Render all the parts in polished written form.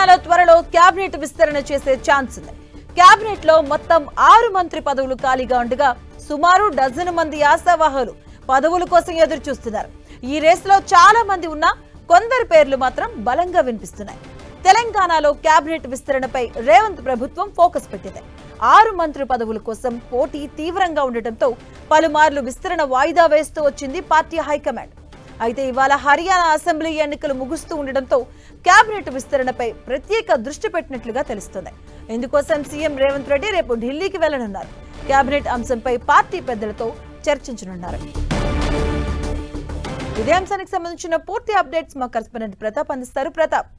తెలంగాణలో త్వరలో క్యాబినెట్ విస్తరణ చేసే ఛాన్స్ ఉంది. క్యాబినెట్ లో మొత్తం 6 మంత్రి పదవులు ఖాళీగా ఉండగా సుమారు డజన్ మంది ఆశావాహులు పదవుల కోసం ఎదురు చూస్తున్నారు. ఈ రేసులో చాలా మంది ఉన్నా కొందరి పేర్లు మాత్రం బలంగా వినిపిస్తున్నాయి. తెలంగాణలో క్యాబినెట్ విస్తరణపై రేవంత్ ప్రభుత్వం ఫోకస్ పెట్టింది. 6 మంత్రి పదవుల కోసం పోటీ తీవ్రంగా ఉండటంతో పలుమార్లు విస్తరణ వాయిదా వేస్తూ వచ్చింది పార్టీ హైకమాండ్. అయితే ఇవాళ హర్యానా అసెంబ్లీ ఎన్నికలు ముగుస్తూ ఉండడంతో క్యాబినెట్ విస్తరణపై ప్రత్యేక దృష్టి పెట్టినట్లుగా తెలుస్తోంది. ఇందుకోసం సీఎం రేవంత్ రెడ్డి రేపు ఢిల్లీకి వెళ్లనున్నారు. క్యాబినెట్ అంశంపై పార్టీ పెద్దలతో చర్చించనున్నారు. ఇదే అంశానికి సంబంధించిన పూర్తి అప్డేట్స్ మా కరెస్పాండెంట్ ప్రతాప్ అందిస్తారు. ప్రతాప్,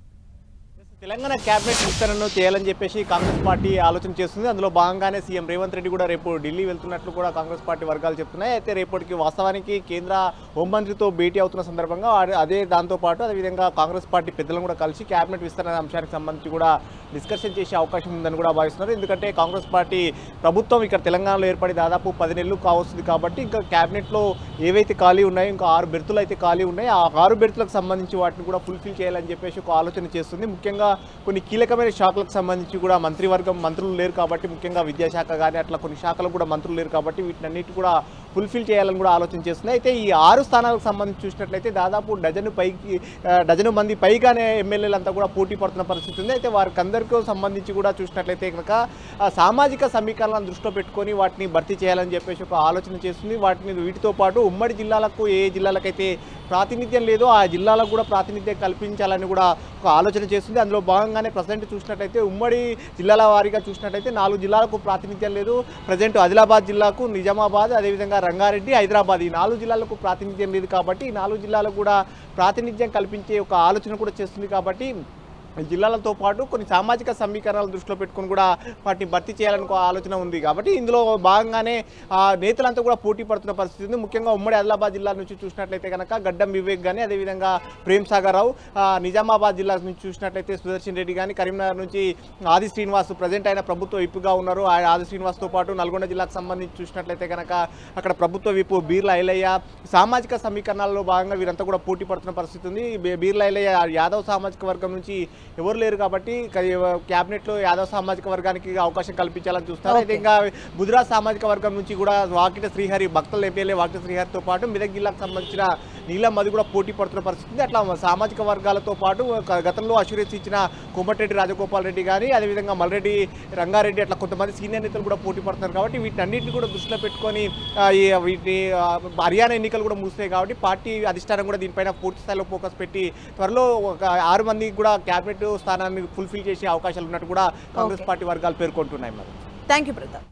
తెలంగాణ క్యాబినెట్ విస్తరణను చేయాలని చెప్పేసి కాంగ్రెస్ పార్టీ ఆలోచన చేస్తుంది. అందులో భాగంగానే సీఎం రేవంత్ రెడ్డి కూడా రేపు ఢిల్లీ వెళ్తున్నట్లు కూడా కాంగ్రెస్ పార్టీ వర్గాలు చెప్తున్నాయి. అయితే రేపటికి వాస్తవానికి కేంద్ర హోంమంత్రితో భేటీ అవుతున్న సందర్భంగా అదే దాంతోపాటు అదేవిధంగా కాంగ్రెస్ పార్టీ పెద్దలను కూడా కలిసి క్యాబినెట్ విస్తరణ అంశానికి సంబంధించి కూడా డిస్కషన్ చేసే అవకాశం ఉందని కూడా భావిస్తున్నారు. ఎందుకంటే కాంగ్రెస్ పార్టీ ప్రభుత్వం ఇక్కడ తెలంగాణలో ఏర్పడి దాదాపు 10 నెలలు కావస్తుంది కాబట్టి ఇంకా క్యాబినెట్లో ఏవైతే ఖాళీ ఉన్నాయో ఇంకా 6 బెర్తులు అయితే ఖాళీ ఉన్నాయి. ఆ 6 బెర్తులకు సంబంధించి వాటిని కూడా ఫుల్ఫిల్ చేయాలని చెప్పేసి ఒక ఆలోచన చేస్తుంది. ముఖ్యంగా కొన్ని కీలకమైన శాఖలకు సంబంధించి కూడా మంత్రులు లేరు కాబట్టి, ముఖ్యంగా విద్యాశాఖ కానీ అట్లా కొన్ని శాఖలకు కూడా మంత్రులు లేరు కాబట్టి వీటినన్నిటి కూడా ఫుల్ఫిల్ చేయాలని కూడా ఆలోచన చేస్తుంది. అయితే ఈ 6 స్థానాలకు సంబంధించి చూసినట్లయితే దాదాపు డజను మంది పైగానే ఎమ్మెల్యేలంతా కూడా పోటీ పడుతున్న పరిస్థితి ఉంది. అయితే వారికి అందరికీ సంబంధించి కూడా చూసినట్లయితే కనుక సామాజిక సమీకరణలను దృష్టిలో పెట్టుకొని వాటిని భర్తీ చేయాలని చెప్పేసి ఒక ఆలోచన చేస్తుంది. వీటితో పాటు ఉమ్మడి జిల్లాలకు ఏ జిల్లాలకైతే ప్రాతినిధ్యం లేదో ఆ జిల్లాలకు కూడా ప్రాతినిధ్యం కల్పించాలని కూడా ఒక ఆలోచన చేస్తుంది. అందులో భాగంగానే ప్రజెంట్ చూసినట్లయితే ఉమ్మడి జిల్లాల వారీగా చూసినట్లయితే 4 జిల్లాలకు ప్రాతినిధ్యం లేదు. ప్రజెంట్ ఆదిలాబాద్ జిల్లాకు, నిజామాబాద్, అదేవిధంగా రంగారెడ్డి, హైదరాబాద్ ఈ 4 జిల్లాలకు ప్రాతినిధ్యం లేదు కాబట్టి ఈ 4 జిల్లాలకు కూడా ప్రాతినిధ్యం కల్పించే ఒక ఆలోచన కూడా చేస్తుంది. కాబట్టి జిల్లాలతో పాటు కొన్ని సామాజిక సమీకరణాల దృష్టిలో పెట్టుకుని కూడా వాటిని భర్తీ చేయాలని ఆలోచన ఉంది. కాబట్టి ఇందులో భాగంగానే నేతలంతా కూడా పోటీ పడుతున్న పరిస్థితి ఉంది. ముఖ్యంగా ఉమ్మడి ఆదిలాబాద్ జిల్లా నుంచి చూసినట్లయితే కనుక గడ్డం వివేక్ కానీ, అదేవిధంగా ప్రేమ్ సాగర్ రావు, నిజామాబాద్ జిల్లా నుంచి చూసినట్లయితే సుదర్శన్ రెడ్డి కానీ, కరీంనగర్ నుంచి ఆది శ్రీనివాస్ ప్రజెంట్ ఆయన ప్రభుత్వ విప్పుగా ఉన్నారు. ఆది శ్రీనివాస్తో పాటు నల్గొండ జిల్లాకు సంబంధించి చూసినట్లయితే కనుక అక్కడ ప్రభుత్వ విప్పు బీర్లా ఐలయ్య. సామాజిక సమీకరణాల్లో భాగంగా వీరంతా కూడా పోటీ పడుతున్న పరిస్థితి ఉంది. బీర్లా ఐలయ్య యాదవ్ సామాజిక వర్గం నుంచి ఎవరు లేరు కాబట్టి క్యాబినెట్లో యాదవ్ సామాజిక వర్గానికి అవకాశం కల్పించాలని చూస్తారు. అయితే ఇంకా గుజరాత్ సామాజిక వర్గం నుంచి కూడా వాకిట శ్రీహరి, భక్తుల ఎమ్మెల్యే వాకిట శ్రీహరితో పాటు మెదక్ జిల్లాకు సంబంధించిన నీలం అది కూడా పోటీ పడుతున్న పరిస్థితి. అట్లా సామాజిక వర్గాలతో పాటు గతంలో అష్యూరెన్స్ ఇచ్చిన కోమటిరెడ్డి రాజగోపాల్ రెడ్డి కానీ, అదేవిధంగా మల్రెడ్డి రంగారెడ్డి అట్లా కొంతమంది సీనియర్ నేతలు కూడా పోటీ పడుతున్నారు. కాబట్టి వీటన్నిటిని కూడా దృష్టిలో పెట్టుకొని వీటిని హర్యానా ఎన్నికలు కూడా ముగిస్తాయి కాబట్టి పార్టీ అధిష్టానం కూడా దీనిపైన పూర్తి స్థాయిలో ఫోకస్ పెట్టి త్వరలో ఒక 6 మందికి కూడా క్యాబినెట్ స్థానాన్ని ఫుల్ఫిల్ చేసే అవకాశాలు ఉన్నట్టు కూడా కాంగ్రెస్ పార్టీ వర్గాలు పేర్కొంటున్నాయి. మరి థ్యాంక్ యూ ప్రతాప్.